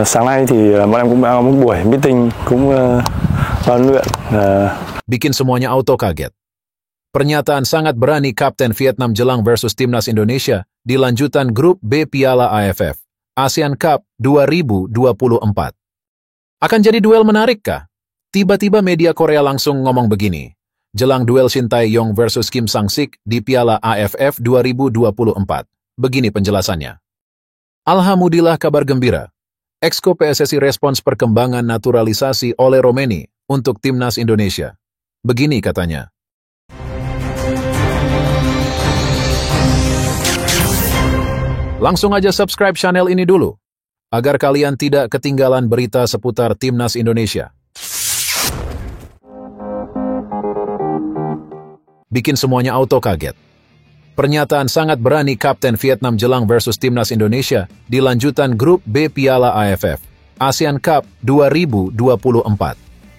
Sáng nay thì bọn em cũng đã có một buổi meeting cũng huấn luyện. Bikin semuanya auto kaget. Pernyataan sangat berani Kapten Vietnam jelang versus Timnas Indonesia di lanjutan grup B Piala AFF ASEAN Cup 2024. Akan jadi duel menarikkah? Tiba-tiba media Korea langsung ngomong begini, jelang duel Shin Tae-yong versus Kim Sang-sik di Piala AFF 2024. Begini penjelasannya. Alhamdulillah, kabar gembira. Exco PSSI respons perkembangan naturalisasi oleh Romeni untuk Timnas Indonesia. Begini katanya. Langsung aja subscribe channel ini dulu, agar kalian tidak ketinggalan berita seputar Timnas Indonesia. Bikin semuanya auto kaget. Pernyataan sangat berani Kapten Vietnam jelang versus Timnas Indonesia di lanjutan grup B Piala AFF ASEAN Cup 2024.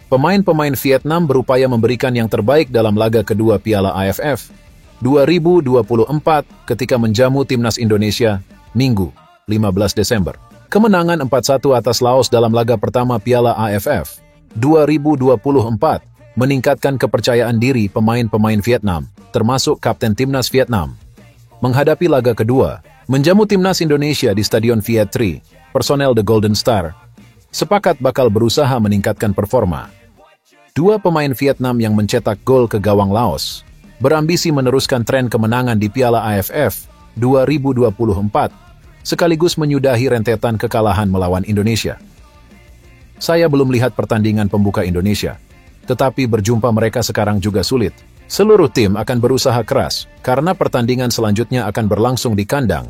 Pemain-pemain Vietnam berupaya memberikan yang terbaik dalam laga kedua Piala AFF 2024 ketika menjamu Timnas Indonesia Minggu, 15 Desember. Kemenangan 4-1 atas Laos dalam laga pertama Piala AFF 2024 meningkatkan kepercayaan diri pemain-pemain Vietnam, termasuk Kapten Timnas Vietnam. Menghadapi laga kedua, menjamu Timnas Indonesia di Stadion Viet Tri, personel The Golden Star sepakat bakal berusaha meningkatkan performa. Dua pemain Vietnam yang mencetak gol ke gawang Laos berambisi meneruskan tren kemenangan di Piala AFF 2024, sekaligus menyudahi rentetan kekalahan melawan Indonesia. Saya belum lihat pertandingan pembuka Indonesia, tetapi berjumpa mereka sekarang juga sulit. Seluruh tim akan berusaha keras, karena pertandingan selanjutnya akan berlangsung di kandang.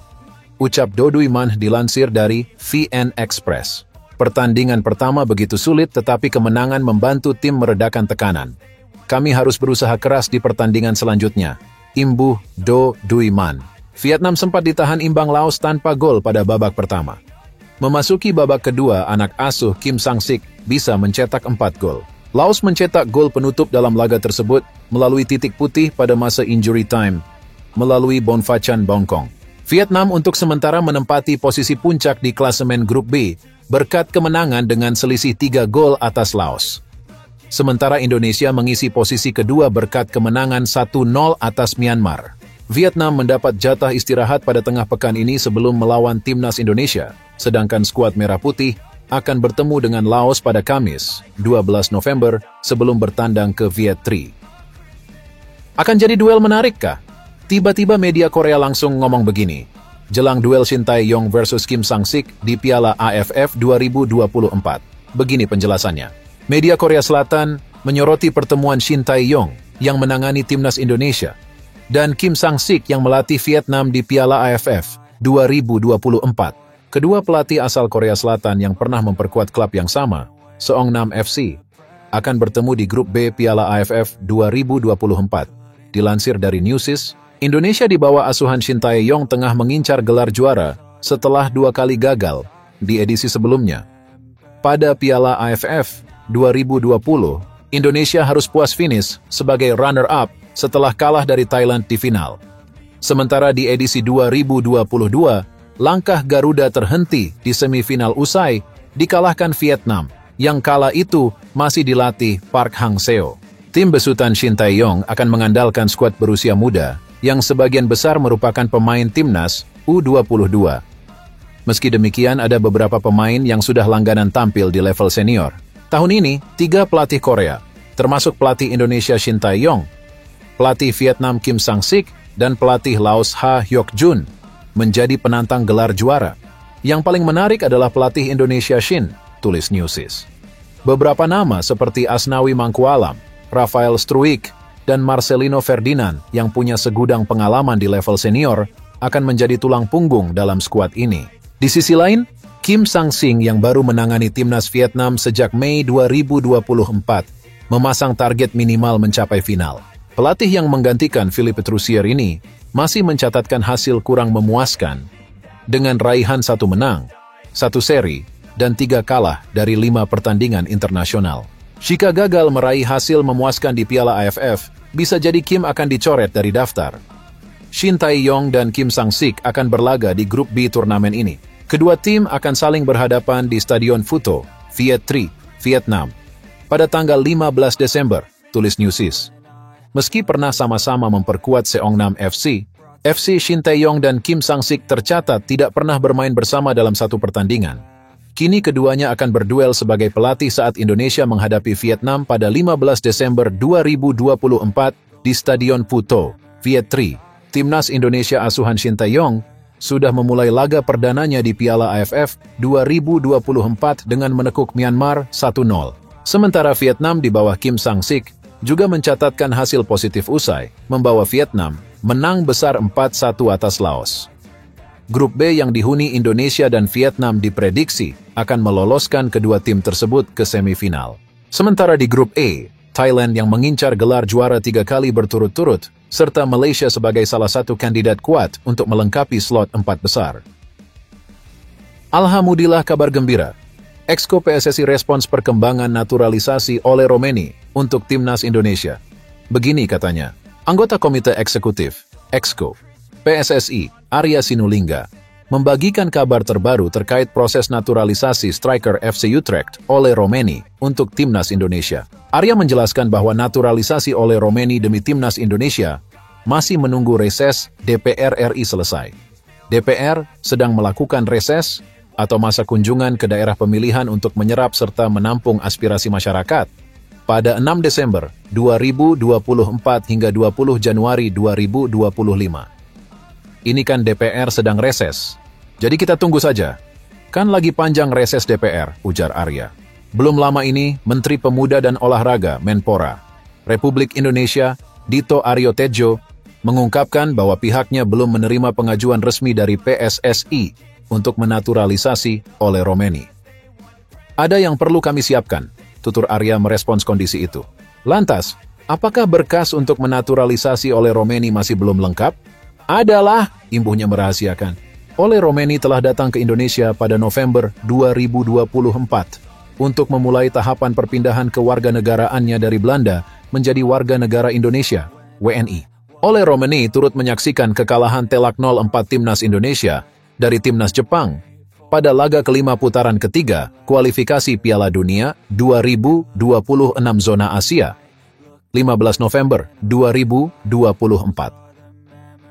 Ucap Do Duy Man dilansir dari VN Express. Pertandingan pertama begitu sulit, tetapi kemenangan membantu tim meredakan tekanan. Kami harus berusaha keras di pertandingan selanjutnya. Imbuh Do Duy Man. Vietnam sempat ditahan imbang Laos tanpa gol pada babak pertama. Memasuki babak kedua, anak asuh Kim Sang-sik bisa mencetak 4 gol. Laos mencetak gol penutup dalam laga tersebut melalui titik putih pada masa injury time, melalui Bonfachan Bongkong. Vietnam untuk sementara menempati posisi puncak di klasemen grup B, berkat kemenangan dengan selisih 3 gol atas Laos. Sementara Indonesia mengisi posisi kedua berkat kemenangan 1-0 atas Myanmar. Vietnam mendapat jatah istirahat pada tengah pekan ini sebelum melawan Timnas Indonesia, sedangkan skuad Merah Putih akan bertemu dengan Laos pada Kamis, 12 November, sebelum bertandang ke Viet Tri. Akan jadi duel menarikkah? Tiba-tiba media Korea langsung ngomong begini, jelang duel Shin Tae-yong versus Kim Sang-sik di Piala AFF 2024. Begini penjelasannya. Media Korea Selatan menyoroti pertemuan Shin Tae-yong yang menangani Timnas Indonesia dan Kim Sang-sik yang melatih Vietnam di Piala AFF 2024. Kedua pelatih asal Korea Selatan yang pernah memperkuat klub yang sama, Seongnam FC, akan bertemu di grup B Piala AFF 2024. Dilansir dari Newsis, Indonesia di bawah asuhan Shin Tae-yong tengah mengincar gelar juara setelah 2 kali gagal di edisi sebelumnya. Pada Piala AFF 2020, Indonesia harus puas finish sebagai runner-up setelah kalah dari Thailand di final. Sementara di edisi 2022, langkah Garuda terhenti di semifinal usai dikalahkan Vietnam, yang kala itu masih dilatih Park Hang-seo. Tim besutan Shin Tae-yong akan mengandalkan skuad berusia muda, yang sebagian besar merupakan pemain Timnas U22. Meski demikian, ada beberapa pemain yang sudah langganan tampil di level senior. Tahun ini, 3 pelatih Korea, termasuk pelatih Indonesia Shin Tae-yong, pelatih Vietnam Kim Sang-sik, dan pelatih Laos Ha Hyok-jun, menjadi penantang gelar juara. Yang paling menarik adalah pelatih Indonesia Shin, tulis Newsis. Beberapa nama seperti Asnawi Mangkualam, Rafael Struijk, dan Marcelino Ferdinand yang punya segudang pengalaman di level senior akan menjadi tulang punggung dalam skuad ini. Di sisi lain, Kim Sang-sik yang baru menangani Timnas Vietnam sejak Mei 2024 memasang target minimal mencapai final. Pelatih yang menggantikan Philippe Troussier ini masih mencatatkan hasil kurang memuaskan dengan raihan 1 menang, 1 seri, dan 3 kalah dari 5 pertandingan internasional. Jika gagal meraih hasil memuaskan di Piala AFF, bisa jadi Kim akan dicoret dari daftar. Shin Tae-yong dan Kim Sang-sik akan berlaga di grup B turnamen ini. Kedua tim akan saling berhadapan di Stadion Phu Viet Tri, Vietnam, pada tanggal 15 Desember, tulis Newsys. Meski pernah sama-sama memperkuat Seongnam FC, FC Shin Tae-yong dan Kim Sang-sik tercatat tidak pernah bermain bersama dalam satu pertandingan. Kini keduanya akan berduel sebagai pelatih saat Indonesia menghadapi Vietnam pada 15 Desember 2024 di Stadion Phu Viet Tri. Timnas Indonesia asuhan Shin Tae-yong sudah memulai laga perdananya di Piala AFF 2024 dengan menekuk Myanmar 1-0. Sementara Vietnam di bawah Kim Sang-sik juga mencatatkan hasil positif usai, membawa Vietnam menang besar 4-1 atas Laos. Grup B yang dihuni Indonesia dan Vietnam diprediksi akan meloloskan kedua tim tersebut ke semifinal. Sementara di grup A, Thailand yang mengincar gelar juara 3 kali berturut-turut, serta Malaysia sebagai salah satu kandidat kuat untuk melengkapi slot 4 besar. Alhamdulillah, kabar gembira. Exco PSSI respons perkembangan naturalisasi oleh Romeni untuk Timnas Indonesia. Begini katanya, anggota Komite Eksekutif, Exco, PSSI, Arya Sinulinga, membagikan kabar terbaru terkait proses naturalisasi striker FC Utrecht oleh Romeni untuk Timnas Indonesia. Arya menjelaskan bahwa naturalisasi oleh Romeni demi Timnas Indonesia masih menunggu reses DPR RI selesai. DPR sedang melakukan reses atau masa kunjungan ke daerah pemilihan untuk menyerap serta menampung aspirasi masyarakat pada 6 Desember 2024 hingga 20 Januari 2025. Ini kan DPR sedang reses. Jadi kita tunggu saja. Kan lagi panjang reses DPR, ujar Arya. Belum lama ini, Menteri Pemuda dan Olahraga, Menpora, Republik Indonesia, Dito Aryo Tejo, mengungkapkan bahwa pihaknya belum menerima pengajuan resmi dari PSSI untuk menaturalisasi oleh Romeni. Ada yang perlu kami siapkan, tutur Arya merespons kondisi itu. Lantas, apakah berkas untuk menaturalisasi oleh Romeni masih belum lengkap? Adalah, imbuhnya merahasiakan. Oleh Romeni telah datang ke Indonesia pada November 2024 untuk memulai tahapan perpindahan kewarganegaraannya dari Belanda menjadi warga negara Indonesia, WNI. Oleh Romeni turut menyaksikan kekalahan telak 0-4 Timnas Indonesia dari Timnas Jepang pada laga kelima putaran ketiga kualifikasi Piala Dunia 2026 zona Asia, 15 November 2024.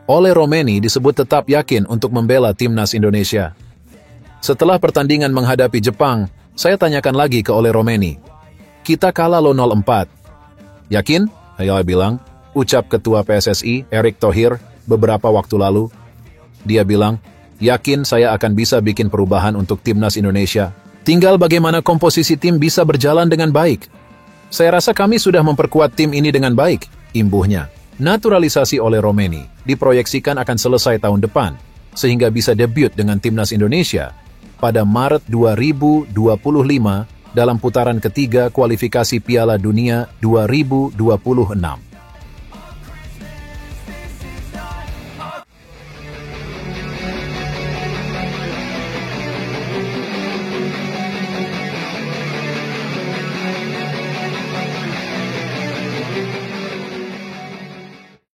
Oleh Romeni disebut tetap yakin untuk membela Timnas Indonesia. Setelah pertandingan menghadapi Jepang, saya tanyakan lagi ke Oleh Romeni. Kita kalah lo 0-4. Yakin? Saya bilang, ucap Ketua PSSI Erick Thohir beberapa waktu lalu. Dia bilang, yakin saya akan bisa bikin perubahan untuk Timnas Indonesia. Tinggal bagaimana komposisi tim bisa berjalan dengan baik. Saya rasa kami sudah memperkuat tim ini dengan baik, imbuhnya. Naturalisasi oleh Romeni diproyeksikan akan selesai tahun depan, sehingga bisa debut dengan Timnas Indonesia pada Maret 2025 dalam putaran ketiga kualifikasi Piala Dunia 2026.